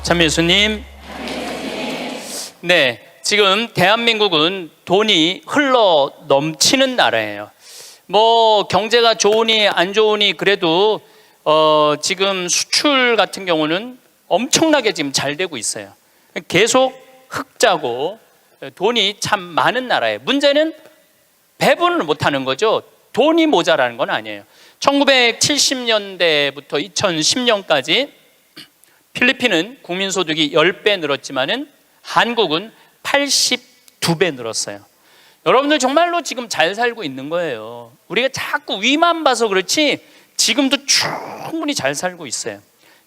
참예수님. 네, 지금 대한민국은 돈이 흘러 넘치는 나라예요. 뭐 경제가 좋으니 안 좋으니 그래도 지금 수출 같은 경우는 엄청나게 지금 잘 되고 있어요. 계속 흑자고 돈이 참 많은 나라예요. 문제는 배분을 못하는 거죠. 돈이 모자라는 건 아니에요. 1970년대부터 2010년까지 필리핀은 국민소득이 10배 늘었지만은 한국은 82배 늘었어요. 여러분들 정말로 지금 잘 살고 있는 거예요. 우리가 자꾸 위만 봐서 그렇지 지금도 충분히 잘 살고 있어요.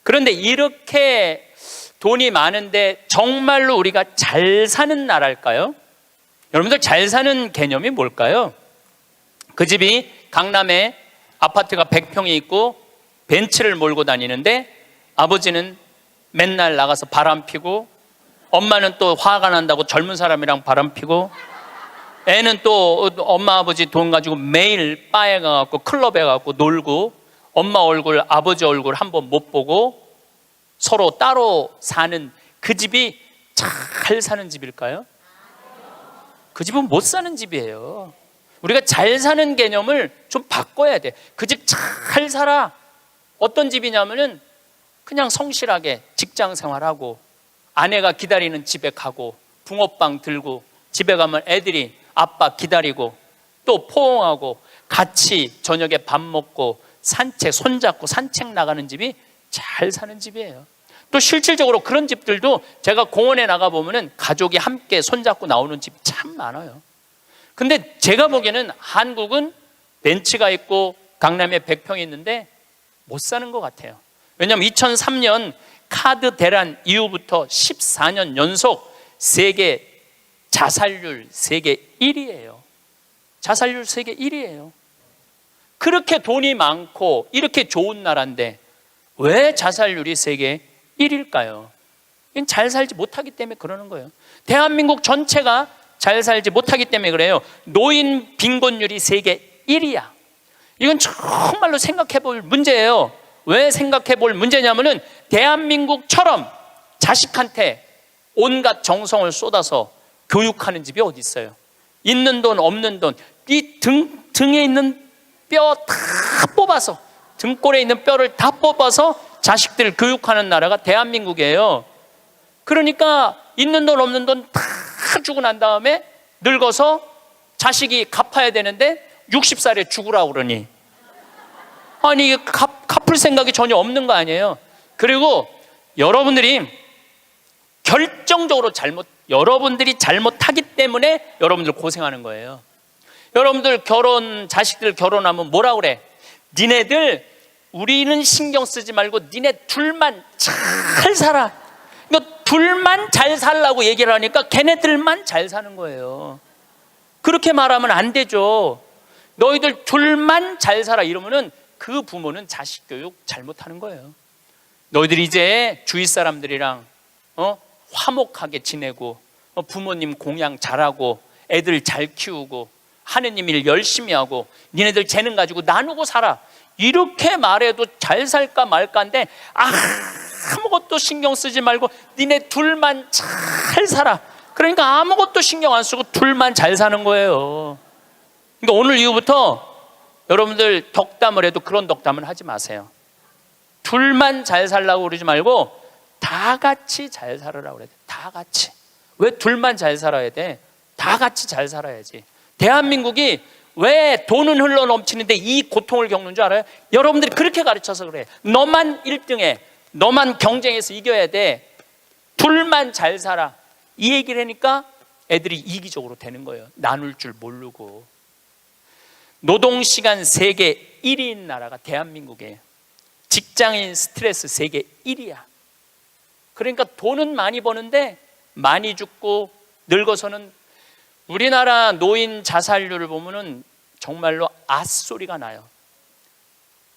그런데 이렇게 돈이 많은데 정말로 우리가 잘 사는 나라일까요? 여러분들 잘 사는 개념이 뭘까요? 그 집이 강남에 아파트가 100평이 있고 벤츠를 몰고 다니는데 아버지는 맨날 나가서 바람 피고 엄마는 또 화가 난다고 젊은 사람이랑 바람 피고 애는 또 엄마 아버지 돈 가지고 매일 바에 가갖고 클럽에 가갖고 놀고 엄마 얼굴 아버지 얼굴 한번 못 보고 서로 따로 사는 그 집이 잘 사는 집일까요? 그 집은 못 사는 집이에요. 우리가 잘 사는 개념을 좀 바꿔야 돼. 그 집 잘 살아. 어떤 집이냐면은 그냥 성실하게 직장 생활하고 아내가 기다리는 집에 가고 붕어빵 들고 집에 가면 애들이 아빠 기다리고 또 포옹하고 같이 저녁에 밥 먹고 산책 손잡고 산책 나가는 집이 잘 사는 집이에요. 또 실질적으로 그런 집들도 제가 공원에 나가보면 가족이 함께 손잡고 나오는 집이 참 많아요. 근데 제가 보기에는 한국은 벤츠가 있고 강남에 100평이 있는데 못 사는 것 같아요. 왜냐하면 2003년 카드 대란 이후부터 14년 연속 세계 자살률 세계 1위예요. 자살률 세계 1위예요. 그렇게 돈이 많고 이렇게 좋은 나라인데 왜 자살률이 세계 1위일까요? 이건 잘 살지 못하기 때문에 그러는 거예요. 대한민국 전체가 잘 살지 못하기 때문에 그래요. 노인 빈곤율이 세계 1위야. 이건 정말로 생각해 볼 문제예요. 왜 생각해 볼 문제냐면은 대한민국처럼 자식한테 온갖 정성을 쏟아서 교육하는 집이 어디 있어요? 있는 돈 없는 돈, 이 등에 있는 뼈 다 뽑아서 등골에 있는 뼈를 다 뽑아서 자식들 교육하는 나라가 대한민국이에요. 그러니까 있는 돈 없는 돈 다 주고 난 다음에 늙어서 자식이 갚아야 되는데 60살에 죽으라고 그러니 아니 이게 갚을 생각이 전혀 없는 거 아니에요. 그리고 여러분들이 결정적으로 여러분들이 잘못하기 때문에 여러분들 고생하는 거예요. 여러분들 자식들 결혼하면 뭐라 그래? 니네들 우리는 신경 쓰지 말고 니네 둘만 잘 살아. 너 둘만 잘 살라고 얘기를 하니까 걔네들만 잘 사는 거예요. 그렇게 말하면 안 되죠. 너희들 둘만 잘 살아 이러면은 그 부모는 자식 교육 잘못하는 거예요. 너희들이 이제 주위 사람들이랑 화목하게 지내고 부모님 공양 잘하고 애들 잘 키우고 하느님 일 열심히 하고 니네들 재능 가지고 나누고 살아. 이렇게 말해도 잘 살까 말까인데 아무것도 신경 쓰지 말고 니네 둘만 잘 살아. 그러니까 아무것도 신경 안 쓰고 둘만 잘 사는 거예요. 그러니까 오늘 이후부터 여러분들 덕담을 해도 그런 덕담을 하지 마세요. 둘만 잘 살라고 그러지 말고 다 같이 잘 살으라고 그래야 돼. 다 같이. 왜 둘만 잘 살아야 돼? 다 같이 잘 살아야지. 대한민국이 왜 돈은 흘러 넘치는데 이 고통을 겪는 줄 알아요? 여러분들이 그렇게 가르쳐서 그래. 너만 1등해. 너만 경쟁해서 이겨야 돼. 둘만 잘 살아. 이 얘기를 하니까 애들이 이기적으로 되는 거예요. 나눌 줄 모르고. 노동시간 세계 1위인 나라가 대한민국이에요. 직장인 스트레스 세계 1위야. 그러니까 돈은 많이 버는데 많이 죽고 늙어서는 우리나라 노인 자살률을 보면은 정말로 앗소리가 나요.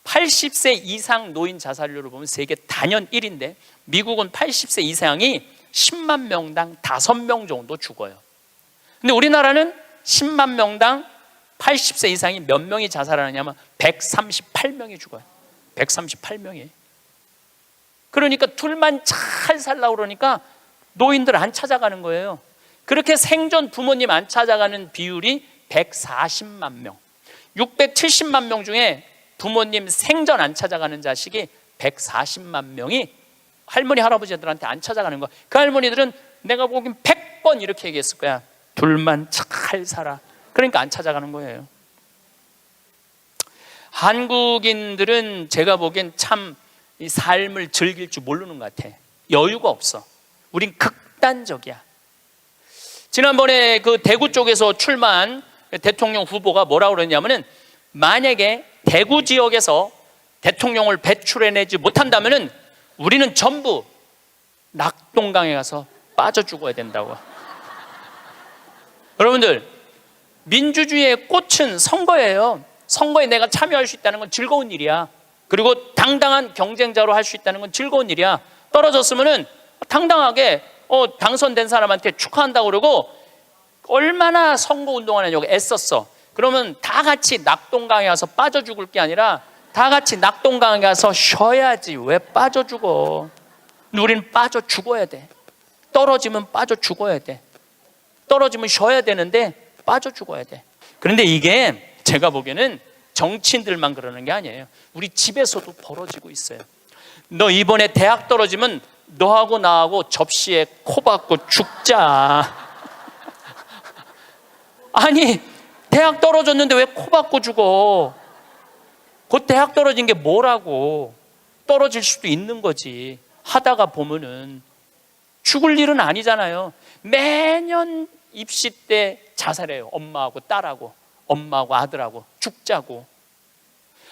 80세 이상 노인 자살률을 보면 세계 단연 1위인데 미국은 80세 이상이 10만 명당 5명 정도 죽어요. 근데 우리나라는 10만 명당 80세 이상이 몇 명이 자살하느냐면 138명이 죽어요. 138명이. 그러니까 둘만 잘 살라고 그러니까 노인들 안 찾아가는 거예요. 그렇게 생전 부모님 안 찾아가는 비율이 140만 명. 670만 명 중에 부모님 생전 안 찾아가는 자식이 140만 명이 할머니 할아버지들한테 안 찾아가는 거야. 그 할머니들은 내가 보기엔 100번 이렇게 얘기했을 거야. 둘만 잘 살아. 그러니까 안 찾아가는 거예요. 한국인들은 제가 보기엔 참 이 삶을 즐길 줄 모르는 것 같아. 여유가 없어. 우린 극단적이야. 지난번에 그 대구 쪽에서 출마한 대통령 후보가 뭐라고 그러냐면은 만약에 대구 지역에서 대통령을 배출해내지 못한다면은 우리는 전부 낙동강에 가서 빠져 죽어야 된다고. 여러분들, 민주주의의 꽃은 선거예요. 선거에 내가 참여할 수 있다는 건 즐거운 일이야. 그리고 당당한 경쟁자로 할 수 있다는 건 즐거운 일이야. 떨어졌으면은 당당하게 당선된 사람한테 축하한다고 그러고, 얼마나 선거운동을 하냐고 애썼어. 그러면 다 같이 낙동강에 가서 빠져 죽을 게 아니라 다 같이 낙동강에 가서 쉬어야지. 왜 빠져 죽어? 우리는 빠져 죽어야 돼. 떨어지면 빠져 죽어야 돼. 떨어지면 쉬어야 되는데 빠져 죽어야 돼. 그런데 이게 제가 보기에는 정치인들만 그러는 게 아니에요. 우리 집에서도 벌어지고 있어요. 너 이번에 대학 떨어지면 너하고 나하고 접시에 코 박고 죽자. 아니, 대학 떨어졌는데 왜 코 박고 죽어? 곧 대학 떨어진 게 뭐라고. 떨어질 수도 있는 거지. 하다가 보면은 죽을 일은 아니잖아요. 매년 입시 때 자살해요. 엄마하고 딸하고, 엄마하고 아들하고 죽자고.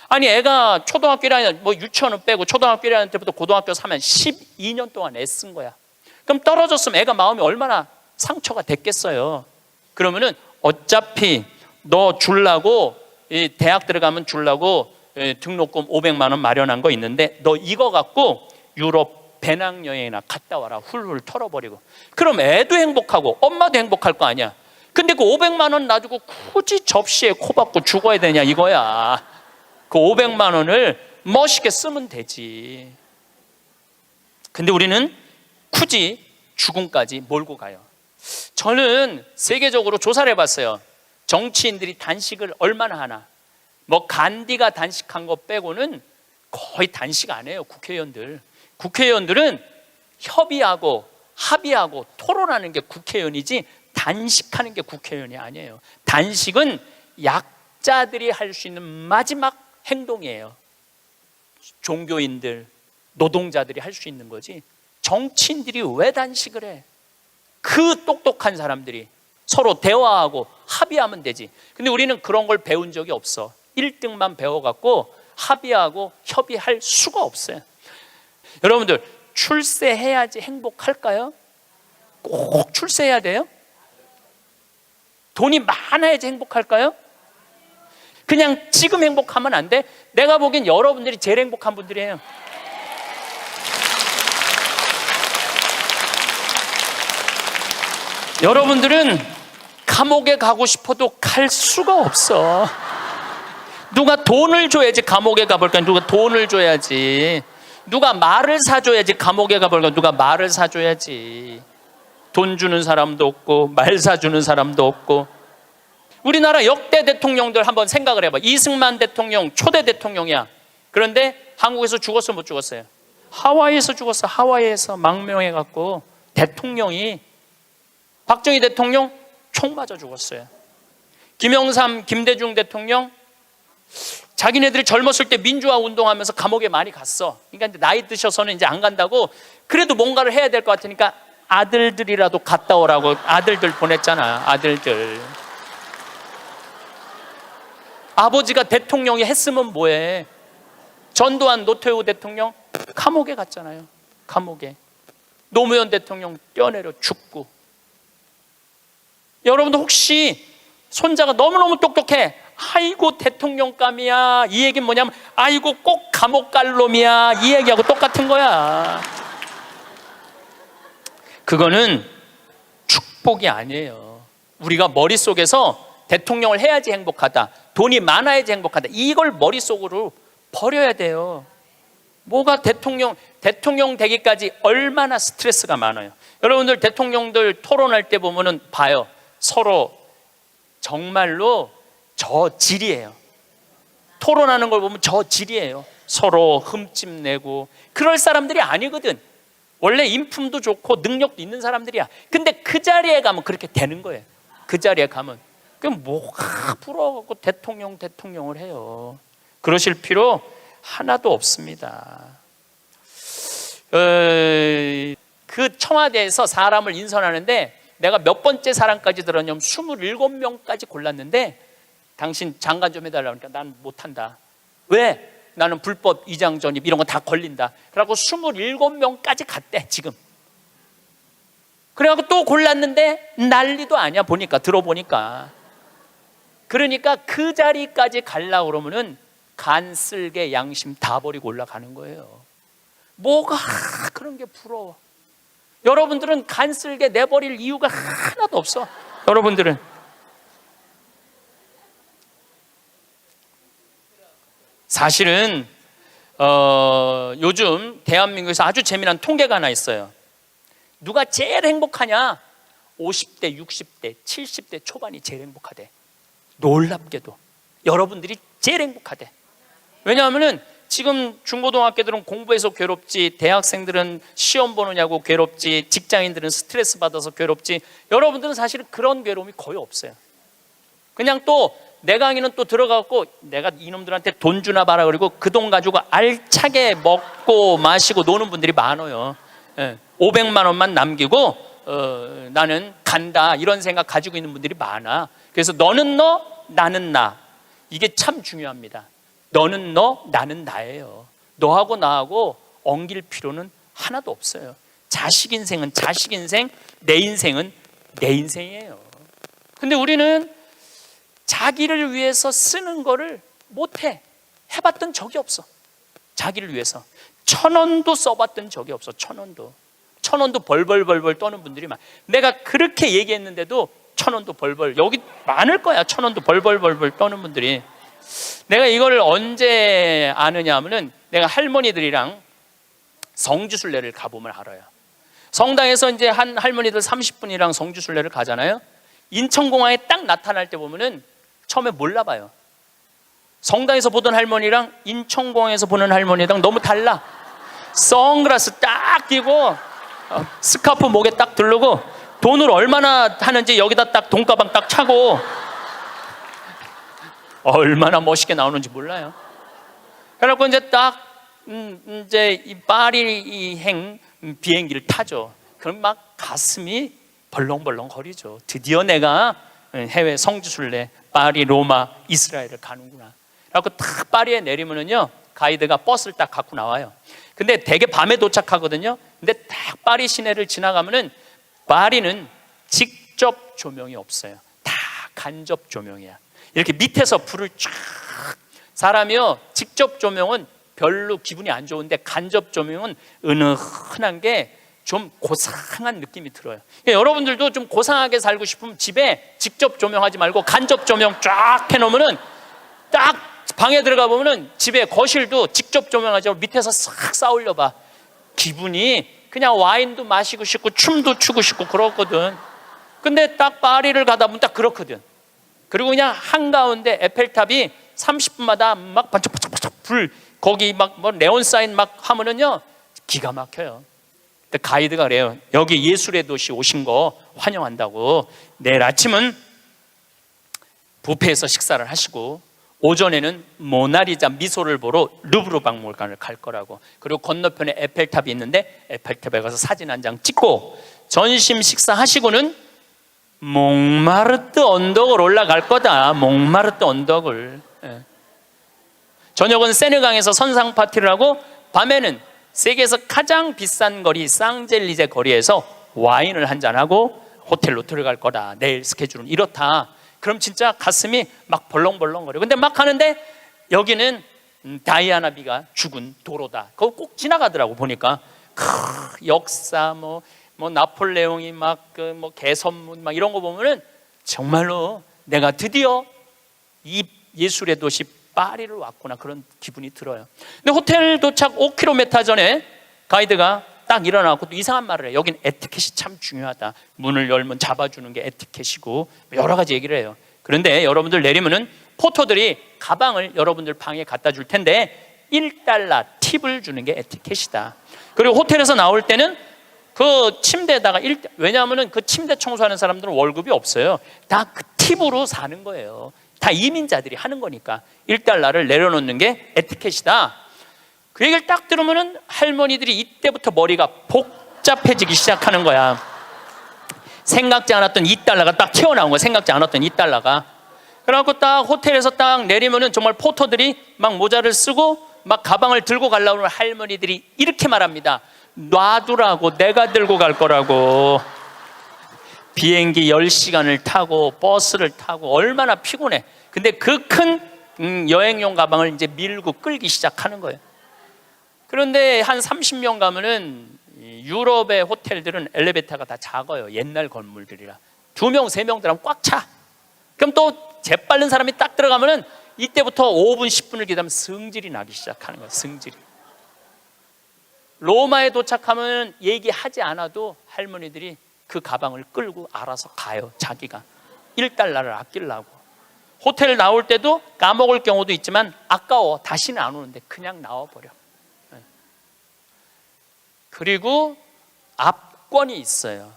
아니, 애가 초등학교 1학년, 뭐 유치원은 빼고 초등학교 1학년 때부터 고등학교 3학년 12년 동안 애쓴 거야. 그럼 떨어졌으면 애가 마음이 얼마나 상처가 됐겠어요. 그러면은 어차피 너 주려고, 대학 들어가면 주려고 등록금 500만 원 마련한 거 있는데 너 이거 갖고 유럽 배낭여행이나 갔다 와라. 훌훌 털어버리고. 그럼 애도 행복하고 엄마도 행복할 거 아니야. 근데 그 500만 원 놔두고 굳이 접시에 코 박고 죽어야 되냐 이거야. 그 500만 원을 멋있게 쓰면 되지. 근데 우리는 굳이 죽음까지 몰고 가요. 저는 세계적으로 조사를 해봤어요. 정치인들이 단식을 얼마나 하나. 뭐 간디가 단식한 거 빼고는 거의 단식 안 해요. 국회의원들은 협의하고 합의하고 토론하는 게 국회의원이지 단식하는 게 국회의원이 아니에요. 단식은 약자들이 할 수 있는 마지막 행동이에요. 종교인들, 노동자들이 할 수 있는 거지. 정치인들이 왜 단식을 해? 그 똑똑한 사람들이 서로 대화하고 합의하면 되지. 근데 우리는 그런 걸 배운 적이 없어. 1등만 배워갖고 합의하고 협의할 수가 없어요. 여러분들, 출세해야지 행복할까요? 꼭 출세해야 돼요? 돈이 많아야지 행복할까요? 그냥 지금 행복하면 안 돼? 내가 보기엔 여러분들이 제일 행복한 분들이에요. 여러분들은 감옥에 가고 싶어도 갈 수가 없어. 누가 돈을 줘야지 감옥에 가볼까? 누가 돈을 줘야지. 누가 말을 사줘야지 감옥에 가볼까? 누가 말을 사줘야지. 돈 주는 사람도 없고 말 사주는 사람도 없고. 우리나라 역대 대통령들 한번 생각을 해봐. 이승만 대통령 초대 대통령이야. 그런데 한국에서 죽었어 못 죽었어요? 하와이에서 죽었어. 하와이에서 망명해갖고 대통령이. 박정희 대통령 총 맞아 죽었어요. 김영삼, 김대중 대통령 자기네들이 젊었을 때 민주화 운동하면서 감옥에 많이 갔어. 그러니까 나이 드셔서는 이제 안 간다고. 그래도 뭔가를 해야 될 것 같으니까 아들들이라도 갔다 오라고 아들들 보냈잖아. 아들들. 아버지가 대통령이 했으면 뭐해? 전두환, 노태우 대통령 감옥에 갔잖아요. 감옥에. 노무현 대통령 뛰어내려 죽고. 여러분도 혹시 손자가 너무너무 똑똑해. 아이고 대통령감이야. 이 얘기는 뭐냐면 아이고 꼭 감옥 갈 놈이야. 이 얘기하고 똑같은 거야. 그거는 축복이 아니에요. 우리가 머릿속에서 대통령을 해야지 행복하다, 돈이 많아야지 행복하다, 이걸 머릿속으로 버려야 돼요. 뭐가 대통령 되기까지 얼마나 스트레스가 많아요. 여러분들 대통령들 토론할 때 보면은 봐요. 서로 정말로 저질이에요. 토론하는 걸 보면 저질이에요. 서로 흠집내고 그럴 사람들이 아니거든. 원래 인품도 좋고 능력도 있는 사람들이야. 근데 그 자리에 가면 그렇게 되는 거예요. 그 자리에 가면. 그럼 뭐가 부러워갖고 대통령을 해요. 그러실 필요 하나도 없습니다. 그 청와대에서 사람을 인선하는데 내가 몇 번째 사람까지 들었냐면 27명까지 골랐는데 당신 장관 좀 해달라고 하니까 난 못한다. 왜? 나는 불법 위장 전입 이런 거 다 걸린다. 그래갖고 27명까지 갔대 지금. 그래갖고 또 골랐는데 난리도 아니야. 들어보니까. 그러니까 그 자리까지 가려고 그러면은 간쓸게 양심 다 버리고 올라가는 거예요. 뭐가 그런 게 부러워. 여러분들은 간쓸게 내버릴 이유가 하나도 없어. 여러분들은 사실은 요즘 대한민국에서 아주 재미난 통계가 하나 있어요. 누가 제일 행복하냐? 50대, 60대, 70대 초반이 제일 행복하대. 놀랍게도 여러분들이 제일 행복하대. 왜냐하면은 지금 중고등학교들은 공부해서 괴롭지, 대학생들은 시험 보느냐고 괴롭지, 직장인들은 스트레스 받아서 괴롭지, 여러분들은 사실은 그런 괴로움이 거의 없어요. 그냥 또 내 강의는 또 들어가고 내가 이놈들한테 돈 주나 봐라 그리고 그 돈 가지고 알차게 먹고 마시고 노는 분들이 많아요. 500만 원만 남기고 나는 간다 이런 생각 가지고 있는 분들이 많아. 그래서 너는 너, 나는 나. 이게 참 중요합니다. 너는 너, 나는 나예요. 너하고 나하고 엉길 필요는 하나도 없어요. 자식 인생은 자식 인생, 내 인생은 내 인생이에요. 근데 우리는 자기를 위해서 쓰는 거를 못해. 해봤던 적이 없어. 자기를 위해서 1,000원도 써봤던 적이 없어. 1,000원도 벌벌 떠는 분들이 많아. 내가 그렇게 얘기했는데도 1,000원도 벌벌, 여기 많을 거야. 1,000원도 벌벌 떠는 분들이. 내가 이걸 언제 아느냐 하면은 내가 할머니들이랑 성지순례를 가보면 알아요. 성당에서 이제 한 할머니들 30분이랑 성지순례를 가잖아요. 인천공항에 딱 나타날 때 보면은 처음에 몰라봐요. 성당에서 보던 할머니랑 인천공항에서 보는 할머니랑 너무 달라. 선글라스 딱 끼고 스카프 목에 딱 두르고 돈을 얼마나 하는지 여기다 딱 돈가방 딱 차고 얼마나 멋있게 나오는지 몰라요. 그래갖고 이제 딱 이제 이 파리행 비행기를 타죠. 그럼 막 가슴이 벌렁벌렁 거리죠. 드디어 내가 해외 성지순례 파리, 로마, 이스라엘을 가는구나. 그래갖고 딱 파리에 내리면은요 가이드가 버스를 딱 갖고 나와요. 근데 되게 밤에 도착하거든요. 근데 딱 파리 시내를 지나가면은 파리는 직접 조명이 없어요. 다 간접 조명이야. 이렇게 밑에서 불을 쫙. 사람이요 직접 조명은 별로 기분이 안 좋은데 간접 조명은 은은한 게 좀 고상한 느낌이 들어요. 그러니까 여러분들도 좀 고상하게 살고 싶으면 집에 직접 조명하지 말고 간접 조명 쫙 해놓으면은 딱 방에 들어가 보면은 집에 거실도 직접 조명하지 말고 밑에서 싹 쌓아올려봐. 기분이 그냥 와인도 마시고 싶고 춤도 추고 싶고 그렇거든. 근데 딱 파리를 가다 보면 딱 그렇거든. 그리고 그냥 한가운데 에펠탑이 30분마다 막 반짝반짝 불 거기 막 뭐 네온 사인 막 하면은요 기가 막혀요. 근데 가이드가 그래요. 여기 예술의 도시 오신 거 환영한다고. 내일 아침은 뷔페에서 식사를 하시고 오전에는 모나리자 미소를 보러 루브르 박물관을 갈 거라고. 그리고 건너편에 에펠탑이 있는데 에펠탑에 가서 사진 한 장 찍고 점심 식사하시고는 몽마르트 언덕을 올라갈 거다. 몽마르트 언덕을. 저녁은 세느강에서 선상 파티를 하고 밤에는 세계에서 가장 비싼 거리 쌍젤리제 거리에서 와인을 한잔하고 호텔로 들어갈 거다. 내일 스케줄은 이렇다. 그럼 진짜 가슴이 막 벌렁벌렁거려. 근데 막 하는데 여기는 다이아나비가 죽은 도로다. 그거 꼭 지나가더라고 보니까. 역사 뭐 나폴레옹이 막 그 뭐 개선문 막 이런 거 보면은 정말로 내가 드디어 이 예술의 도시 파리를 왔구나 그런 기분이 들어요. 근데 호텔 도착 5km 전에 가이드가 딱 일어나고 또 이상한 말을 해요. 여긴 에티켓이 참 중요하다. 문을 열면 잡아주는 게 에티켓이고 여러 가지 얘기를 해요. 그런데 여러분들 내리면은 포터들이 가방을 여러분들 방에 갖다 줄 텐데 $1 팁을 주는 게 에티켓이다. 그리고 호텔에서 나올 때는 그 침대에다가 왜냐하면 그 침대 청소하는 사람들은 월급이 없어요. 다 그 팁으로 사는 거예요. 다 이민자들이 하는 거니까 $1를 내려놓는 게 에티켓이다. 그 얘기를 딱 들으면은 할머니들이 이때부터 머리가 복잡해지기 시작하는 거야. 생각지 않았던 $2가 딱 튀어나온 거야. 생각지 않았던 $2가. 그래갖고 딱 호텔에서 딱 내리면은 정말 포터들이 막 모자를 쓰고 막 가방을 들고 가려고 하는 할머니들이 이렇게 말합니다. 놔두라고, 내가 들고 갈 거라고. 비행기 10시간을 타고 버스를 타고 얼마나 피곤해. 근데 그 큰 여행용 가방을 이제 밀고 끌기 시작하는 거예요. 그런데 한 30명 가면은 유럽의 호텔들은 엘리베이터가 다 작아요. 옛날 건물들이라 2명, 3명 들어가면 꽉 차. 그럼 또 재빠른 사람이 딱 들어가면은 이때부터 5분, 10분을 기다리면 승질이 나기 시작하는 거예요. 승질이. 로마에 도착하면 얘기하지 않아도 할머니들이 그 가방을 끌고 알아서 가요. 자기가 $1를 아끼려고. 호텔 나올 때도 까먹을 경우도 있지만 아까워. 다시는 안 오는데 그냥 나와버려. 그리고 압권이 있어요.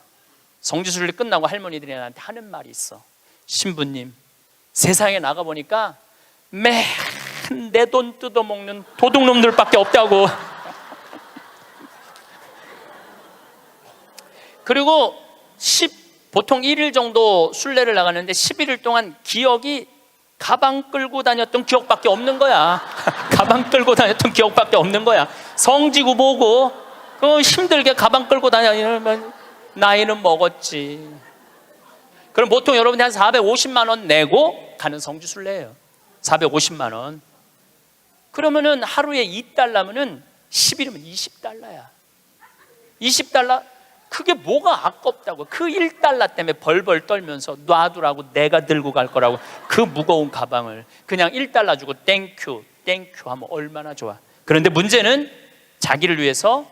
성지순례 끝나고 할머니들이 나한테 하는 말이 있어. 신부님, 세상에 나가보니까 맨 내 돈 뜯어먹는 도둑놈들밖에 없다고. 그리고 보통 1일 정도 순례를 나가는데 11일 동안 기억이 가방 끌고 다녔던 기억밖에 없는 거야. 가방 끌고 다녔던 기억밖에 없는 거야. 성지고 뭐고 힘들게 가방 끌고 다니면 나이는 먹었지. 그럼 보통 여러분이 한 450만 원 내고 가는 성지순례예요. 450만 원. 그러면은 하루에 $2면은 10일이면 $20야. $20? 그게 뭐가 아깝다고. 그 $1 때문에 벌벌 떨면서 놔두라고, 내가 들고 갈 거라고 그 무거운 가방을 그냥 $1 주고 땡큐 하면 얼마나 좋아. 그런데 문제는 자기를 위해서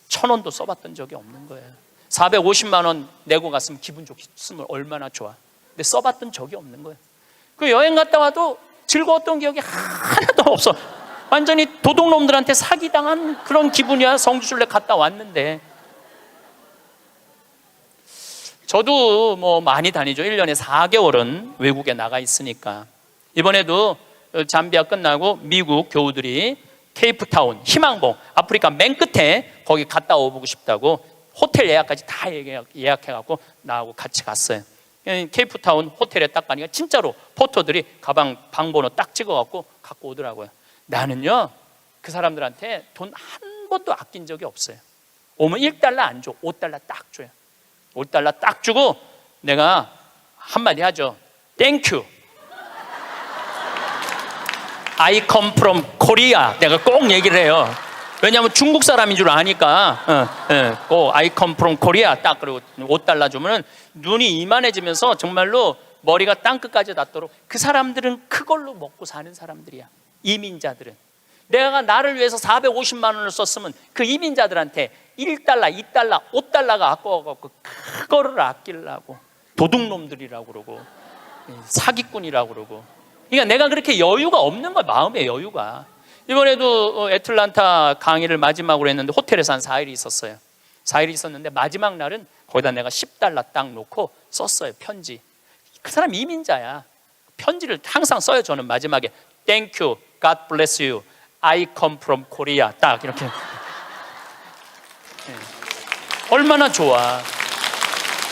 1,000원도 써봤던 적이 없는 거예요. 450만 원 내고 갔으면 기분 좋겠으면 얼마나 좋아. 근데 써봤던 적이 없는 거예요. 그 여행 갔다 와도 즐거웠던 기억이 하나도 없어. 완전히 도둑놈들한테 사기당한 그런 기분이야. 성지순례 갔다 왔는데. 저도 뭐 많이 다니죠. 1년에 4개월은 외국에 나가 있으니까. 이번에도 잠비아 끝나고 미국 교우들이 케이프타운, 희망봉, 아프리카 맨 끝에 거기 갔다 오고 싶다고 호텔 예약까지 다 예약해갖고 나하고 같이 갔어요. 케이프타운 호텔에 딱 가니까 진짜로 포터들이 가방 방번호 딱 찍어갖고 갖고 오더라고요. 나는요 그 사람들한테 돈 한 번도 아낀 적이 없어요. 오면 $1 안 줘. $5 딱 줘요. $5 딱 주고 내가 한마디 하죠. 땡큐. I come from Korea. 내가 꼭 얘기를 해요. 왜냐하면 중국 사람인 줄 아니까. I come from Korea. 딱 그리고 $5 주면은 눈이 이만해지면서 정말로 머리가 땅끝까지 닿도록. 그 사람들은 그걸로 먹고 사는 사람들이야. 이민자들은. 내가 나를 위해서 450만 원을 썼으면 그 이민자들한테 $1, $2, $5가 아까워갖고 그거를 아끼려고. 도둑놈들이라고 그러고 사기꾼이라고 그러고. 그러니까 내가 그렇게 여유가 없는 거야. 마음의 여유가. 이번에도 애틀란타 강의를 마지막으로 했는데 호텔에서 한 4일 있었어요. 4일 있었는데 마지막 날은 거기다 내가 $10 딱 놓고 썼어요. 편지. 그 사람 이민자야. 편지를 항상 써요. 저는 마지막에 Thank you, God bless you, I come from Korea. 딱 이렇게. 얼마나 좋아.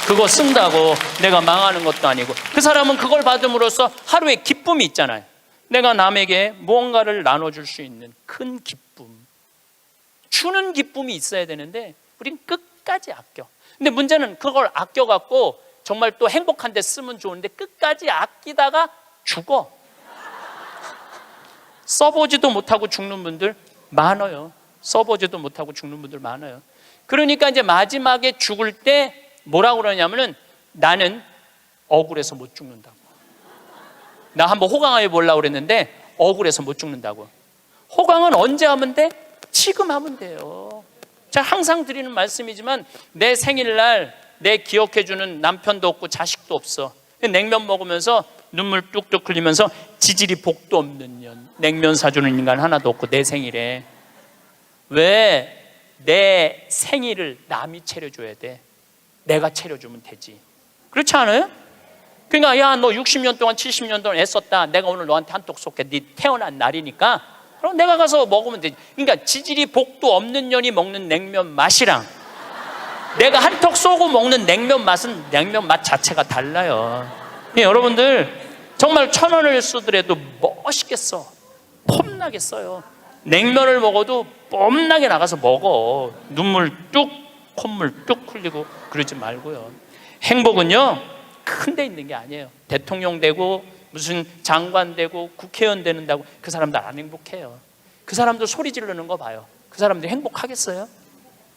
그거 쓴다고 내가 망하는 것도 아니고. 그 사람은 그걸 받음으로써 하루에 기쁨이 있잖아요. 내가 남에게 무언가를 나눠줄 수 있는 큰 기쁨, 주는 기쁨이 있어야 되는데 우린 끝까지 아껴. 근데 문제는 그걸 아껴갖고 정말 또 행복한 데 쓰면 좋은데 끝까지 아끼다가 죽어. 써보지도 못하고 죽는 분들 많아요. 써보지도 못하고 죽는 분들 많아요. 그러니까 이제 마지막에 죽을 때 뭐라고 그러냐면은 나는 억울해서 못 죽는다고. 나 한번 호강해 보려고 그랬는데 억울해서 못 죽는다고. 호강은 언제 하면 돼? 지금 하면 돼요. 제가 항상 드리는 말씀이지만 내 생일날 내 기억해주는 남편도 없고 자식도 없어. 냉면 먹으면서 눈물 뚝뚝 흘리면서 지질이 복도 없는 년, 냉면 사주는 인간 하나도 없고 내 생일에 왜 내 생일을 남이 차려줘야 돼? 내가 차려주면 되지. 그렇지 않아요? 그러니까 야, 너 60년 동안 70년 동안 애썼다. 내가 오늘 너한테 한턱 쏠게. 네 태어난 날이니까 그럼 내가 가서 먹으면 되지. 그러니까 지질이 복도 없는 년이 먹는 냉면 맛이랑 내가 한턱 쏘고 먹는 냉면 맛은 냉면 맛 자체가 달라요. 여러분들 정말 1,000원을 쓰더라도 멋있겠어. 폼나게 써요. 냉면을 먹어도 뽐나게 나가서 먹어. 눈물 뚝 콧물 뚝 흘리고 그러지 말고요. 행복은요 큰 데 있는 게 아니에요. 대통령 되고 무슨 장관 되고 국회의원 되는다고 그 사람들 안 행복해요. 그 사람들 소리 지르는 거 봐요. 그 사람들이 행복하겠어요?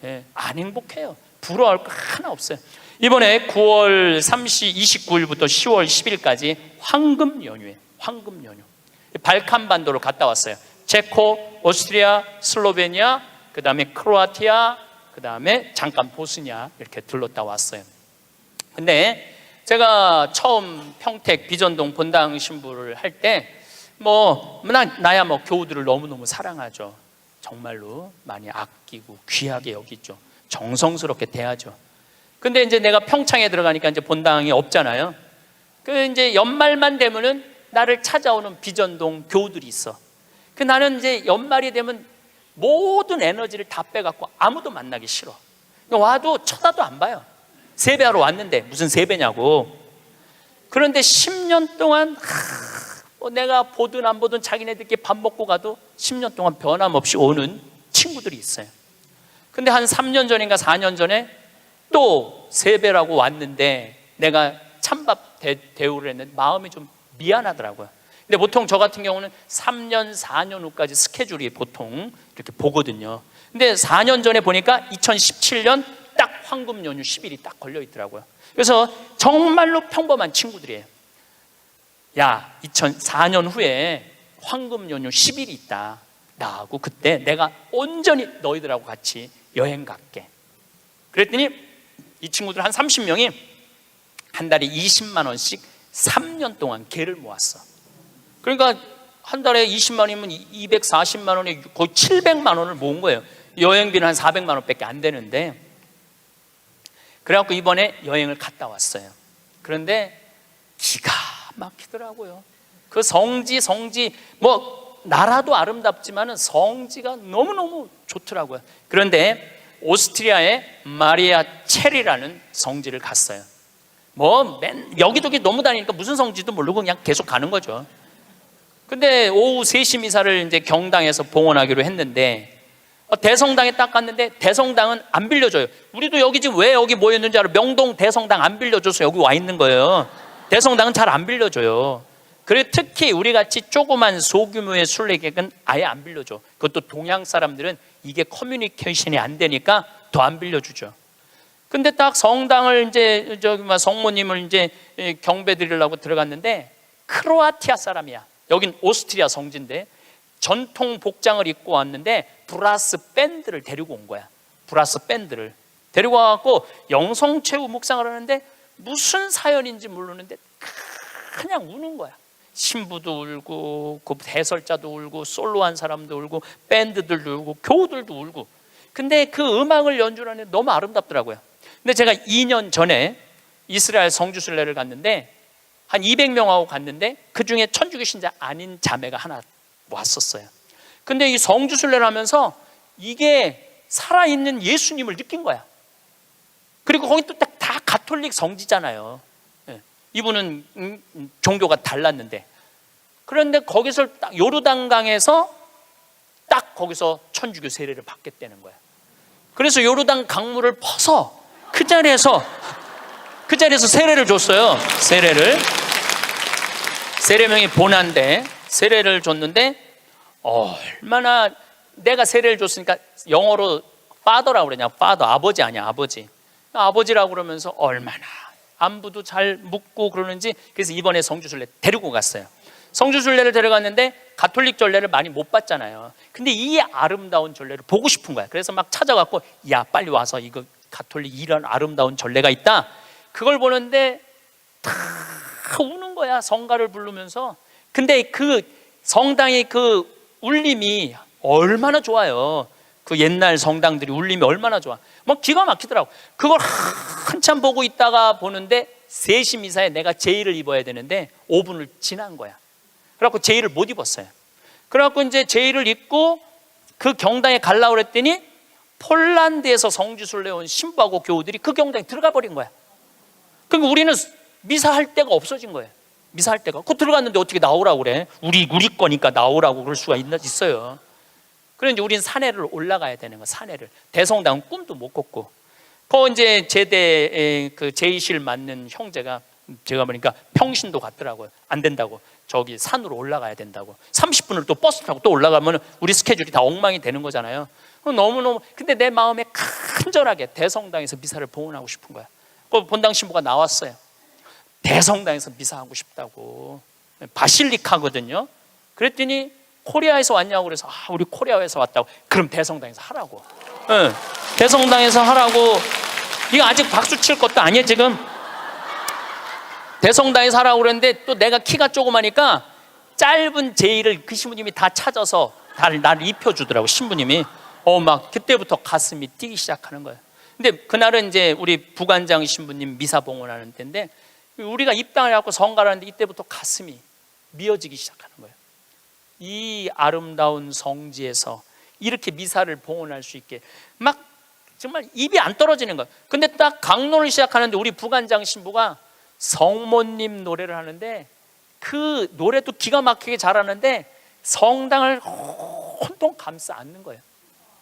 네, 안 행복해요. 부러워할 거 하나 없어요. 이번에 9월 29일부터 10월 10일까지 황금 연휴에 황금 연휴 발칸 반도를 갔다 왔어요. 체코, 오스트리아, 슬로베니아, 그 다음에 크로아티아, 그 다음에 잠깐 보스니아 이렇게 들렀다 왔어요. 근데 제가 처음 평택 비전동 본당 신부를 할 때 나야 교우들을 너무너무 사랑하죠. 정말로 많이 아끼고 귀하게 여기죠. 정성스럽게 대하죠. 근데 이제 내가 평창에 들어가니까 이제 본당이 없잖아요. 그 이제 연말만 되면은 나를 찾아오는 비전동 교우들이 있어. 그 나는 이제 연말이 되면 모든 에너지를 다 빼갖고 아무도 만나기 싫어. 와도 쳐다도 안 봐요. 세배하러 왔는데 무슨 세배냐고. 그런데 10년 동안 내가 보든 안 보든 자기네들끼리 밥 먹고 가도 10년 동안 변함없이 오는 친구들이 있어요. 근데 한 3년 전인가 4년 전에 또 세배라고 왔는데 내가 찬밥 대우를 했는데 마음이 좀 미안하더라고요. 근데 보통 저 같은 경우는 3년, 4년 후까지 스케줄이 보통 이렇게 보거든요. 근데 4년 전에 보니까 2017년 딱 황금 연휴 10일이 딱 걸려 있더라고요. 그래서 정말로 평범한 친구들이에요. 야, 2004년 후에 황금 연휴 10일이 있다. 나하고 그때 내가 온전히 너희들하고 같이 여행 갈게. 그랬더니 이 친구들 한 30명이 한 달에 20만 원씩 3년 동안 개를 모았어. 그러니까 한 달에 20만 원이면 240만 원에 거의 700만 원을 모은 거예요. 여행비는 한 400만 원밖에 안 되는데. 그래갖고 이번에 여행을 갔다 왔어요. 그런데 기가 막히더라고요. 그 성지 나라도 아름답지만은 성지가 너무너무 좋더라고요. 그런데 오스트리아의 마리아 체리라는 성지를 갔어요. 여기저기 너무 다니니까 무슨 성지도 모르고 그냥 계속 가는 거죠. 근데 오후 3시 미사를 이제 경당에서 봉헌하기로 했는데 대성당에 딱 갔는데 대성당은 안 빌려줘요. 우리도 여기 지금 왜 여기 모였는지 알아? 명동 대성당 안 빌려줘서 여기 와 있는 거예요. 대성당은 잘 안 빌려줘요. 그리고 특히 우리같이 조그만 소규모의 순례객은 아예 안 빌려줘. 그것도 동양 사람들은 이게 커뮤니케이션이 안 되니까 더 안 빌려주죠. 근데 딱 성당을 이제 성모님을 이제 경배 드리려고 들어갔는데 크로아티아 사람이야. 여긴 오스트리아 성지인데 전통 복장을 입고 왔는데 브라스 밴드를 데리고 온 거야. 브라스 밴드를 데리고 와갖고 영성체후 묵상을 하는데 무슨 사연인지 모르는데 그냥 우는 거야. 신부도 울고 그 해설자도 울고 솔로한 사람도 울고 밴드들도 울고 교우들도 울고. 근데 그 음악을 연주하는데 너무 아름답더라고요. 근데 제가 2년 전에 이스라엘 성주순례를 갔는데 한 200명하고 갔는데 그중에 천주교 신자 아닌 자매가 하나 왔었어요. 근데 이 성주순례를 하면서 이게 살아있는 예수님을 느낀 거야. 그리고 거기 또 다 가톨릭 성지잖아요. 이분은 종교가 달랐는데. 그런데 거기서 딱 요르단강에서 딱 거기서 천주교 세례를 받겠다는 거야. 그래서 요르단 강물을 퍼서 그 자리에서 세례를 줬어요. 세례명이 보난데 세례를 줬는데 얼마나 내가 세례를 줬으니까 영어로 father라고 그러냐. father, 아버지 아니야. 아버지라고 그러면서 얼마나 안부도 잘 묻고 그러는지. 그래서 이번에 성주순례 데리고 갔어요. 성주순례를 데려갔는데 가톨릭 전례를 많이 못 봤잖아요. 근데 이 아름다운 전례를 보고 싶은 거야. 그래서 막 찾아갖고 야 빨리 와서 이거 가톨릭 이런 아름다운 전례가 있다. 그걸 보는데 다 우는 거야. 성가를 부르면서. 근데 그 성당의 그 울림이 얼마나 좋아요. 그 옛날 성당들이 울림이 얼마나 좋아. 뭐 기가 막히더라고. 그걸 한참 보고 있다가 보는데 3시 미사에 내가 제의를 입어야 되는데 5분을 지난 거야. 그래갖고 제의를 못 입었어요. 그래갖고 이제 제의를 입고 그 경당에 가려고 그랬더니 폴란드에서 성지순례 온 신부하고 교우들이 그 경당에 들어가 버린 거야. 그러니까 우리는 미사할 데가 없어진 거예요. 미사할 데가. 그 들어갔는데 어떻게 나오라고 그래? 우리 거니까 나오라고 그럴 수가 있어요. 그래서 이제 우리는 산에를 올라가야 되는 거야. 산에를. 대성당은 꿈도 못 꿨고. 그 이제 제대 그 제의실 맡는 형제가 제가 보니까 평신도 갔더라고요. 안 된다고. 저기 산으로 올라가야 된다고. 30분을 또 버스 타고 또 올라가면 우리 스케줄이 다 엉망이 되는 거잖아요. 너무너무. 근데 내 마음에 간절하게 대성당에서 미사를 봉헌하고 싶은 거야. 그 본당 신부가 나왔어요. 대성당에서 미사하고 싶다고. 바실리카거든요. 그랬더니 코리아에서 왔냐고 그래서 우리 코리아에서 왔다고. 그럼 대성당에서 하라고. 네, 대성당에서 하라고. 이거 아직 박수 칠 것도 아니에요 지금. 대성당에서 하라고 그랬는데 또 내가 키가 조그마니까 짧은 제의를 그 신부님이 다 찾아서 나를 입혀주더라고. 신부님이. 막 그때부터 가슴이 뛰기 시작하는 거예요. 근데 그날은 이제 우리 부관장 신부님 미사 봉헌하는 때인데 우리가 입당을 해갖고 성가를 하는데 이때부터 가슴이 미어지기 시작하는 거예요. 이 아름다운 성지에서 이렇게 미사를 봉헌할 수 있게 막 정말 입이 안 떨어지는 거예요. 근데 딱 강론을 시작하는데 우리 부관장 신부가 성모님 노래를 하는데 그 노래도 기가 막히게 잘하는데 성당을 혼통 감싸 안는 거예요.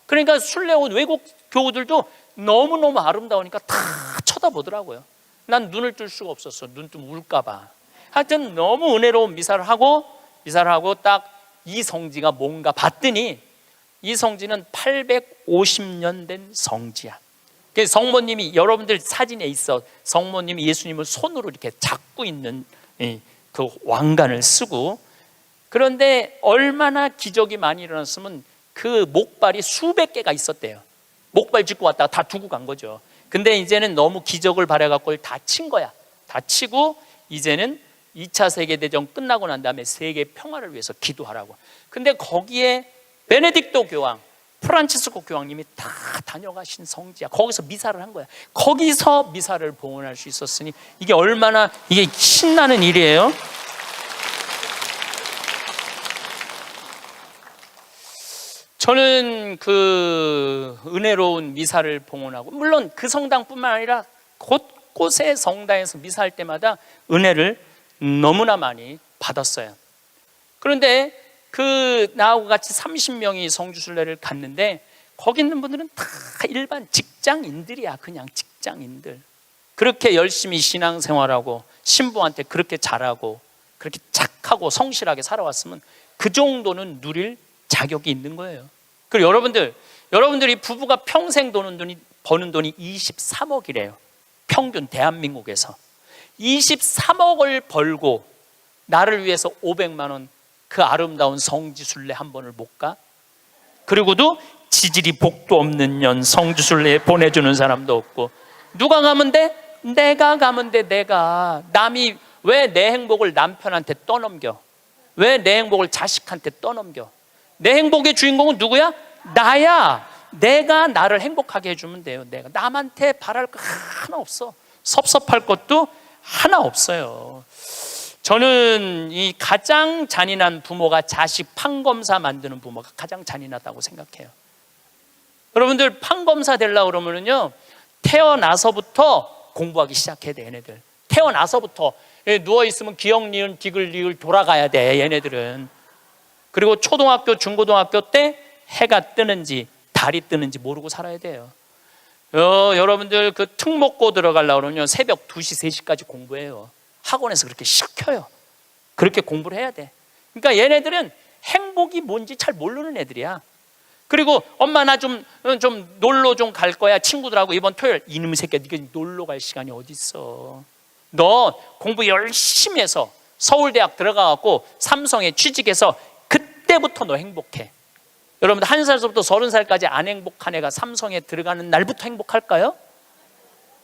그러니까 순례 온 외국 교우들도 너무너무 아름다우니까 다 쳐다보더라고요. 난 눈을 뜰 수가 없었어. 눈 뜨면 울까 봐. 하여튼 너무 은혜로운 미사를 하고 딱 이 성지가 뭔가 봤더니 이 성지는 850년 된 성지야. 성모님이 여러분들 사진에 있어. 성모님이 예수님을 손으로 이렇게 잡고 있는 그 왕관을 쓰고. 그런데 얼마나 기적이 많이 일어났으면 그 목발이 수백 개가 있었대요. 목발 짚고 왔다가 다 두고 간 거죠. 근데 이제는 너무 기적을 바라갖고 다 친 거야. 다 치고 이제는 2차 세계대전 끝나고 난 다음에 세계 평화를 위해서 기도하라고. 근데 거기에 베네딕토 교황, 프란치스코 교황님이 다 다녀가신 성지야. 거기서 미사를 한 거야. 거기서 미사를 봉헌할 수 있었으니 이게 얼마나 이게 신나는 일이에요. 저는 그 은혜로운 미사를 봉헌하고, 물론 그 성당뿐만 아니라 곳곳의 성당에서 미사할 때마다 은혜를 너무나 많이 받았어요. 그런데 나하고 같이 30명이 성주순례를 갔는데 거기 있는 분들은 다 일반 직장인들이야. 그냥 직장인들. 그렇게 열심히 신앙생활하고 신부한테 그렇게 잘하고 그렇게 착하고 성실하게 살아왔으면 그 정도는 누릴 자격이 있는 거예요. 그리고 여러분들이 부부가 평생 버는 돈이 23억이래요. 평균 대한민국에서 23억을 벌고 나를 위해서 500만 원 그 아름다운 성지순례 한 번을 못 가? 그리고도 지질이 복도 없는 년 성지순례에 보내주는 사람도 없고. 누가 가면 돼? 내가 가면 돼. 내가. 남이 왜 내 행복을 남편한테 떠넘겨? 왜 내 행복을 자식한테 떠넘겨? 내 행복의 주인공은 누구야? 나야. 내가 나를 행복하게 해주면 돼요. 내가. 남한테 바랄 거 하나 없어. 섭섭할 것도 하나 없어요. 저는 이 가장 잔인한 부모가 자식 판검사 만드는 부모가 가장 잔인하다고 생각해요. 여러분들 판검사 되려고 그러면요, 태어나서부터 공부하기 시작해야 돼. 얘네들 태어나서부터 누워있으면 기역, 니은, 디귿, 리을 돌아가야 돼. 얘네들은. 그리고 초등학교, 중고등학교 때 해가 뜨는지 달이 뜨는지 모르고 살아야 돼요. 여러분들 그 특목고 들어가려고 그러면 새벽 2시, 3시까지 공부해요. 학원에서 그렇게 시켜요. 그렇게 공부를 해야 돼. 그러니까 얘네들은 행복이 뭔지 잘 모르는 애들이야. 그리고 엄마 나 좀 놀러 좀 갈 거야. 친구들하고 이번 토요일. 이놈의 새끼야, 네가 놀러 갈 시간이 어디 있어. 너 공부 열심히 해서 서울대학 들어가갖고 삼성에 취직해서 그때 그때부터 너 행복해. 여러분들 1살서부터 30살까지 안 행복한 애가 삼성에 들어가는 날부터 행복할까요?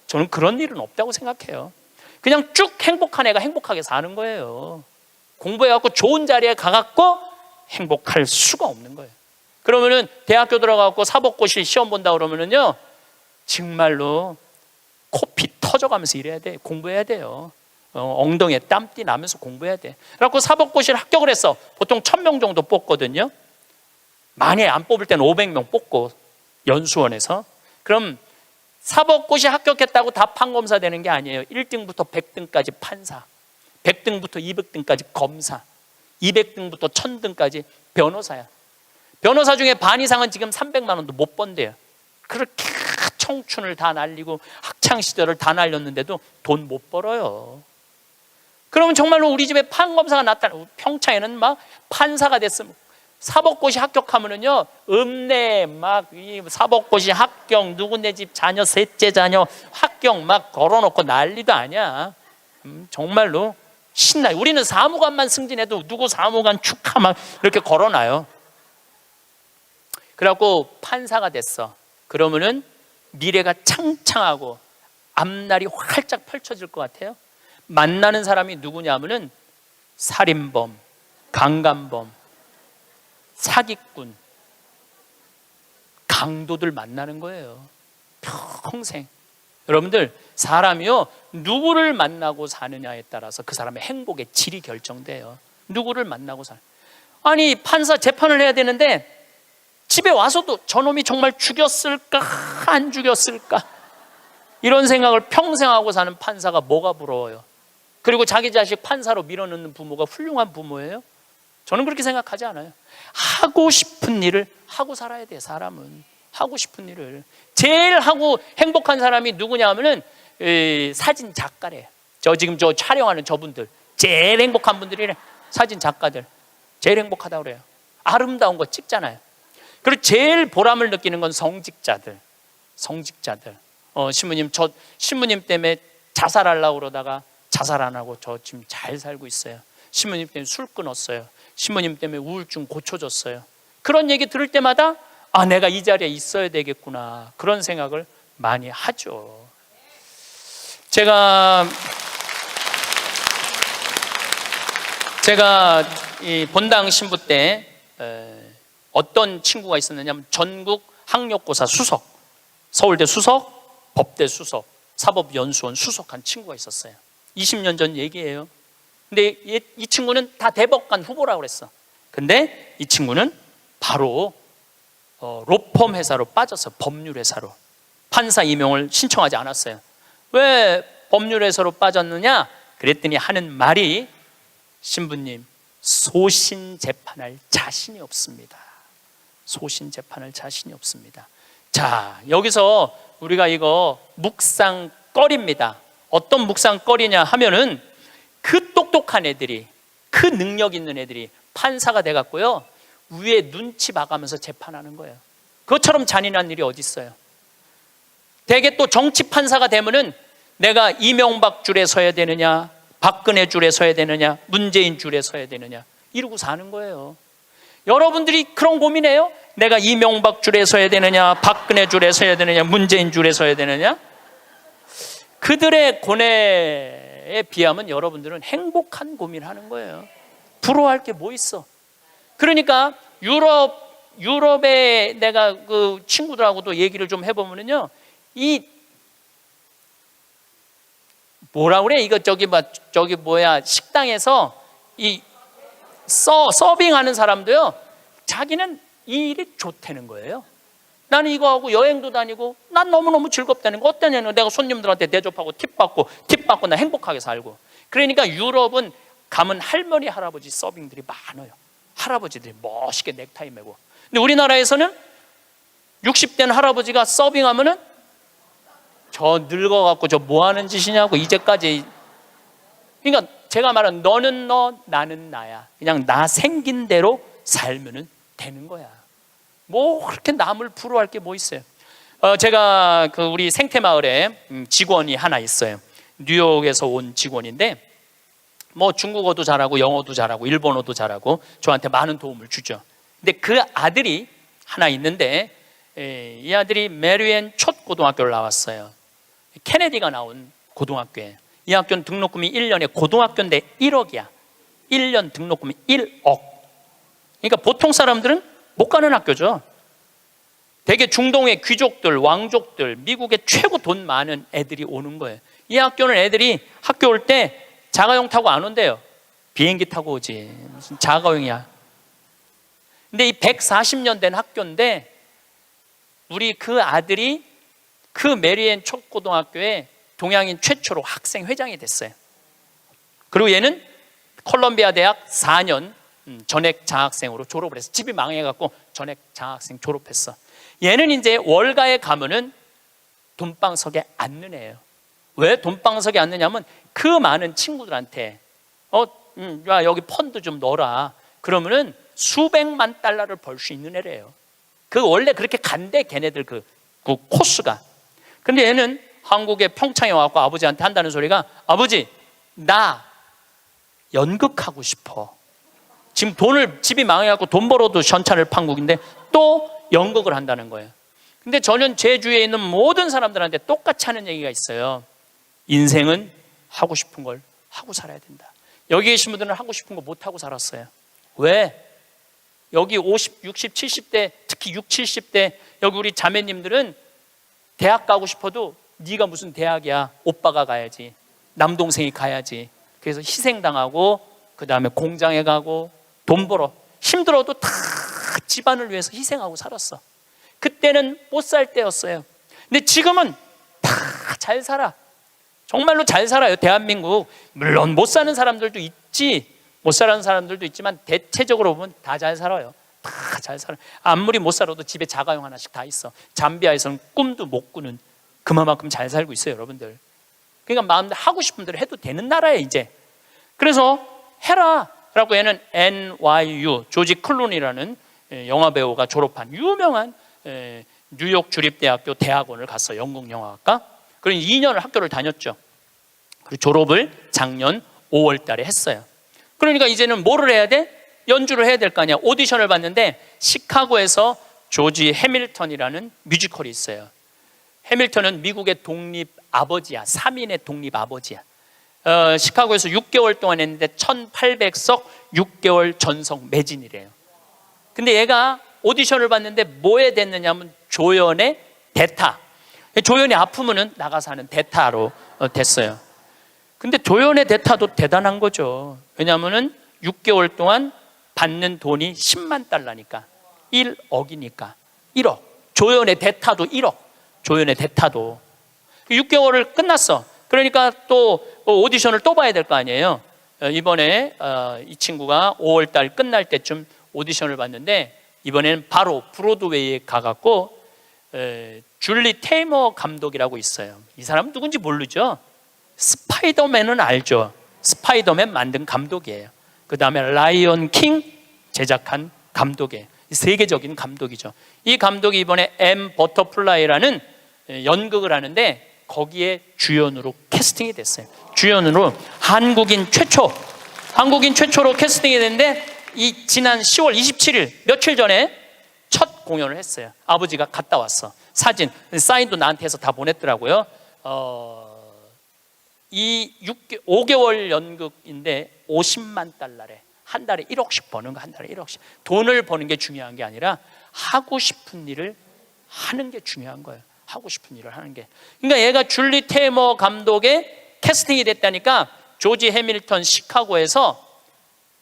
저는 그런 일은 없다고 생각해요. 그냥 쭉 행복한 애가 행복하게 사는 거예요. 공부해갖고 좋은 자리에 가갖고 행복할 수가 없는 거예요. 그러면은 대학교 들어가갖고 사법고시 시험 본다 그러면은요, 정말로 코피 터져가면서 일해야 돼. 공부해야 돼요. 엉덩이에 땀띠 나면서 공부해야 돼. 그래갖고 사법고시를 합격을 했어. 보통 1000명 정도 뽑거든요. 만약에 안 뽑을 때는 500명 뽑고, 연수원에서. 그럼 사법고시 합격했다고 다 판검사 되는 게 아니에요. 1등부터 100등까지 판사, 100등부터 200등까지 검사, 200등부터 1000등까지 변호사야. 변호사 중에 반 이상은 지금 300만 원도 못 번대요. 그렇게 청춘을 다 날리고 학창시절을 다 날렸는데도 돈 못 벌어요. 그러면 정말로 우리 집에 판검사가 나타나, 평창에는 막 판사가 됐으면, 사법고시 합격하면은요, 읍내 막 이 사법고시 합격, 누구네 집 자녀, 셋째 자녀 합격 막 걸어놓고 난리도 아니야. 정말로 신나요. 우리는 사무관만 승진해도 누구 사무관 축하 막 이렇게 걸어놔요. 그래갖고 판사가 됐어. 그러면은 미래가 창창하고 앞날이 활짝 펼쳐질 것 같아요. 만나는 사람이 누구냐면은 살인범, 강간범, 사기꾼, 강도들 만나는 거예요. 평생. 여러분들, 사람이요, 누구를 만나고 사느냐에 따라서 그 사람의 행복의 질이 결정돼요. 누구를 만나고 사는. 아니, 판사 재판을 해야 되는데 집에 와서도 저놈이 정말 죽였을까 안 죽였을까 이런 생각을 평생 하고 사는 판사가 뭐가 부러워요? 그리고 자기 자식 판사로 밀어넣는 부모가 훌륭한 부모예요? 저는 그렇게 생각하지 않아요. 하고 싶은 일을 하고 살아야 돼. 사람은 하고 싶은 일을. 제일 하고 행복한 사람이 누구냐 하면은 사진 작가래요. 지금 촬영하는 저분들 제일 행복한 분들이래. 사진 작가들 제일 행복하다고 그래요. 아름다운 거 찍잖아요. 그리고 제일 보람을 느끼는 건 성직자들. 신부님, 저 신부님 때문에 자살하려고 그러다가 자살 안 하고 저 지금 잘 살고 있어요. 신부님 때문에 술 끊었어요. 신부님 때문에 우울증 고쳐졌어요. 그런 얘기 들을 때마다 아, 내가 이 자리에 있어야 되겠구나, 그런 생각을 많이 하죠. 제가 이 본당 신부 때 어떤 친구가 있었느냐면 전국 학력고사 수석, 서울대 수석, 법대 수석, 사법연수원 수석한 친구가 있었어요. 20년 전 얘기예요. 근데 이 친구는 다 대법관 후보라고 그랬어. 근데 이 친구는 바로 로펌 회사로 빠졌어요. 법률 회사로. 판사 임용을 신청하지 않았어요. 왜 법률 회사로 빠졌느냐? 그랬더니 하는 말이, 신부님, 소신 재판할 자신이 없습니다. 소신 재판할 자신이 없습니다. 자, 여기서 우리가 이거 묵상거리입니다. 어떤 묵상거리냐 하면은, 그 똑똑한 애들이, 그 능력 있는 애들이 판사가 돼갖고요, 위에 눈치 봐가면서 재판하는 거예요. 그것처럼 잔인한 일이 어디 있어요? 대개 또 정치 판사가 되면은 내가 이명박 줄에 서야 되느냐, 박근혜 줄에 서야 되느냐, 문재인 줄에 서야 되느냐, 이러고 사는 거예요. 여러분들이 그런 고민해요? 내가 이명박 줄에 서야 되느냐, 박근혜 줄에 서야 되느냐, 문재인 줄에 서야 되느냐? 그들의 고뇌에 비하면 여러분들은 행복한 고민을 하는 거예요. 부러워할 게 뭐 있어? 그러니까 유럽에 내가 그 친구들하고도 얘기를 좀 해보면요, 이 뭐라 그래? 이거 저기 뭐야, 식당에서 이 서빙하는 사람도요, 자기는 이 일이 좋다는 거예요. 나는 이거 하고 여행도 다니고 난 너무너무 즐겁다는 거. 어떠냐면 내가 손님들한테 대접하고 팁 받고 나 행복하게 살고. 그러니까 유럽은 가면 할머니 할아버지 서빙들이 많아요. 할아버지들이 멋있게 넥타이 메고. 근데 우리나라에서는 60대는 할아버지가 서빙하면은 저 늙어갖고 저 뭐 하는 짓이냐고, 이제까지. 그러니까 제가 말한 너는 너, 나는 나야. 그냥 나 생긴 대로 살면은 되는 거야. 뭐 그렇게 남을 부러워할 게 뭐 있어요? 제가 우리 생태마을에 직원이 하나 있어요. 뉴욕에서 온 직원인데 뭐 중국어도 잘하고 영어도 잘하고 일본어도 잘하고 저한테 많은 도움을 주죠. 근데 그 아들이 하나 있는데 이 아들이 메리앤 촛 고등학교를 나왔어요. 케네디가 나온 고등학교예요. 이 학교는 등록금이 1년에 고등학교인데 1억이야. 1년 등록금이 1억. 그러니까 보통 사람들은 못 가는 학교죠. 되게 중동의 귀족들, 왕족들, 미국의 최고 돈 많은 애들이 오는 거예요. 이 학교는 애들이 학교 올 때 자가용 타고 안 온대요. 비행기 타고 오지. 무슨 자가용이야. 근데 이 140년 된 학교인데 우리 그 아들이 그 메리앤 촛 고등학교에 동양인 최초로 학생 회장이 됐어요. 그리고 얘는 콜롬비아 대학 4년 전액 장학생으로 졸업을 했어. 집이 망해갖고 전액 장학생 졸업했어. 얘는 이제 월가에 가면은 돈방석에 앉는 애예요. 왜 돈방석에 앉느냐면 그 많은 친구들한테 야, 여기 펀드 좀 넣어라. 그러면은 수백만 달러를 벌 수 있는 애래요. 그 원래 그렇게 간대 걔네들 그 코스가. 근데 얘는 한국에 평창에 와서 아버지한테 한다는 소리가 아버지 나 연극하고 싶어. 지금 집이 망해갖고 돈 벌어도 현찰을 판국인데 또 연극을 한다는 거예요. 근데 저는 제 주위에 있는 모든 사람들한테 똑같이 하는 얘기가 있어요. 인생은 하고 싶은 걸 하고 살아야 된다. 여기 계신 분들은 하고 싶은 거 못하고 살았어요. 왜? 여기 50, 60, 70대 특히 60, 70대 여기 우리 자매님들은 대학 가고 싶어도 네가 무슨 대학이야. 오빠가 가야지. 남동생이 가야지. 그래서 희생당하고 그 다음에 공장에 가고 돈 벌어. 힘들어도 다 집안을 위해서 희생하고 살았어. 그때는 못 살 때였어요. 근데 지금은 다 잘 살아. 정말로 잘 살아요. 대한민국. 물론 못 사는 사람들도 있지. 못 사는 사람들도 있지만 대체적으로 보면 다 잘 살아요. 다 잘 살아요. 아무리 못 살아도 집에 자가용 하나씩 다 있어. 잠비아에서는 꿈도 못 꾸는 그만큼 잘 살고 있어요, 여러분들. 그러니까 마음대로 하고 싶은 대로 해도 되는 나라예요, 이제. 그래서 해라 라고 얘는 NYU 조지 클루니라는 영화 배우가 졸업한 유명한 뉴욕 주립대학교 대학원을 갔어요. 영국 영화학과. 그리고 2년을 학교를 다녔죠. 그리고 졸업을 작년 5월 달에 했어요. 그러니까 이제는 뭐를 해야 돼? 연주를 해야 될 거 아니야. 오디션을 봤는데 시카고에서 조지 해밀턴이라는 뮤지컬이 있어요. 해밀턴은 미국의 독립 아버지야. 3인의 독립 아버지야. 시카고에서 6개월 동안 했는데 1800석 6개월 전석 매진이래요. 근데 얘가 오디션을 봤는데 뭐에 됐느냐면 조연의 대타. 조연이 아프면은 나가서 하는 대타로 됐어요. 근데 조연의 대타도 대단한 거죠. 왜냐하면은 6개월 동안 받는 돈이 10만 달러니까 1억이니까 1억. 조연의 대타도 1억. 조연의 대타도 6개월을 끝났어. 그러니까 또 오디션을 또 봐야 될 거 아니에요. 이번에 이 친구가 5월 달 끝날 때쯤 오디션을 봤는데 이번에는 바로 브로드웨이에 가갖고 줄리 테이머 감독이라고 있어요. 이 사람은 누군지 모르죠. 스파이더맨은 알죠. 스파이더맨 만든 감독이에요. 그 다음에 라이언 킹 제작한 감독이에요. 세계적인 감독이죠. 이 감독이 이번에 M 버터플라이라는 연극을 하는데 거기에 주연으로 캐스팅이 됐어요. 주연으로 한국인 최초로 캐스팅이 됐는데 이 지난 10월 27일 며칠 전에 첫 공연을 했어요. 아버지가 갔다 왔어. 사진, 사인도 나한테 해서 다 보냈더라고요. 이 5개월 연극인데 50만 달러래. 한 달에 1억씩 버는 거, 한 달에 1억씩. 돈을 버는 게 중요한 게 아니라 하고 싶은 일을 하는 게 중요한 거예요. 하고 싶은 일을 하는 게. 그러니까 얘가 줄리 테이머 감독의 캐스팅이 됐다니까 조지 해밀턴 시카고에서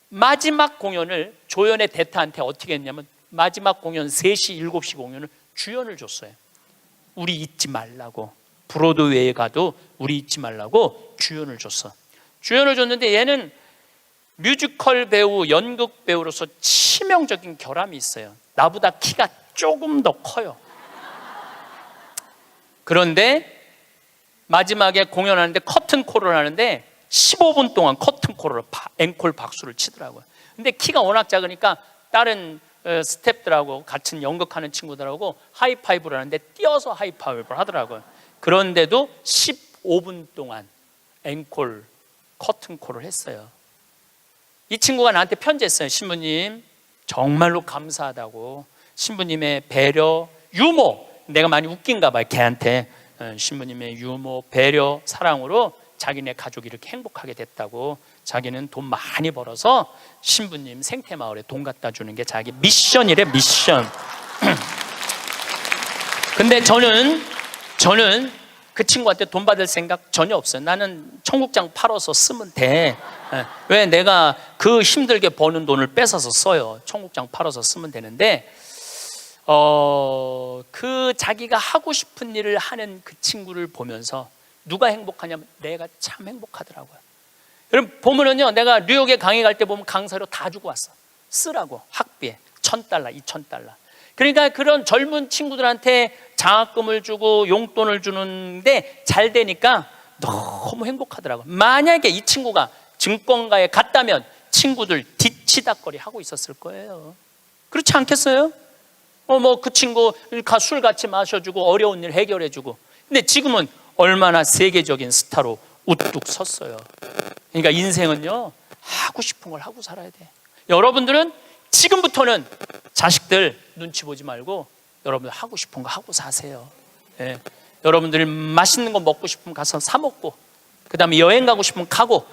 마지막 공연을 조연의 대타한테 어떻게 했냐면 마지막 공연 3시, 7시 공연을 주연을 줬어요. 우리 잊지 말라고. 브로드웨이에 가도 우리 잊지 말라고 주연을 줬어. 주연을 줬는데 얘는 뮤지컬 배우, 연극 배우로서 치명적인 결함이 있어요. 나보다 키가 조금 더 커요. 그런데 마지막에 공연하는데 커튼콜을 하는데 15분 동안 커튼콜을 앵콜 박수를 치더라고요. 근데 키가 워낙 작으니까 다른 스태프들하고 같은 연극하는 친구들하고 하이파이브를 하는데 뛰어서 하이파이브를 하더라고요. 그런데도 15분 동안 앵콜 커튼콜을 했어요. 이 친구가 나한테 편지했어요. 신부님 정말로 감사하다고, 신부님의 배려, 유머, 내가 많이 웃긴가 봐요 걔한테. 신부님의 유머, 배려, 사랑으로 자기네 가족이 이렇게 행복하게 됐다고, 자기는 돈 많이 벌어서 신부님 생태마을에 돈 갖다 주는 게 자기 미션이래, 미션. 근데 저는 그 친구한테 돈 받을 생각 전혀 없어요. 나는 청국장 팔아서 쓰면 돼. 왜 내가 그 힘들게 버는 돈을 뺏어서 써요. 청국장 팔아서 쓰면 되는데, 그 자기가 하고 싶은 일을 하는 그 친구를 보면서 누가 행복하냐면 내가 참 행복하더라고요. 여러분 보면은요, 내가 뉴욕에 강의 갈 때 보면 강사료 다 주고 왔어. 쓰라고, 학비에 $1,000, $2,000. 그러니까 그런 젊은 친구들한테 장학금을 주고 용돈을 주는데 잘 되니까 너무 행복하더라고요. 만약에 이 친구가 증권가에 갔다면 친구들 뒤치다거리 하고 있었을 거예요. 그렇지 않겠어요? 뭐 그 친구 술 같이 마셔주고 어려운 일 해결해주고. 근데 지금은 얼마나 세계적인 스타로 우뚝 섰어요. 그러니까 인생은요, 하고 싶은 걸 하고 살아야 돼. 여러분들은 지금부터는 자식들 눈치 보지 말고 여러분들 하고 싶은 거 하고 사세요. 예. 여러분들이 맛있는 거 먹고 싶으면 가서 사 먹고, 그 다음에 여행 가고 싶으면 가고.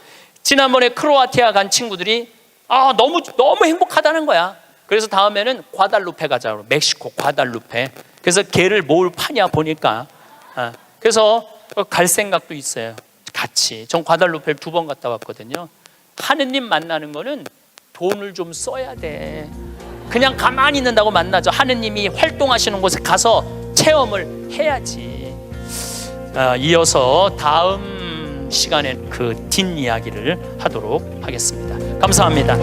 지난번에 크로아티아 간 친구들이 너무 행복하다는 거야. 그래서 다음에는 과달루페 가자고, 멕시코 과달루페. 그래서 개를 뭘 파냐 보니까, 그래서 갈 생각도 있어요. 같이. 전 과달루페를 2번 갔다 왔거든요. 하느님 만나는 거는 돈을 좀 써야 돼. 그냥 가만히 있는다고 만나죠. 하느님이 활동하시는 곳에 가서 체험을 해야지. 이어서 다음 시간에 그 뒷이야기를 하도록 하겠습니다. 감사합니다.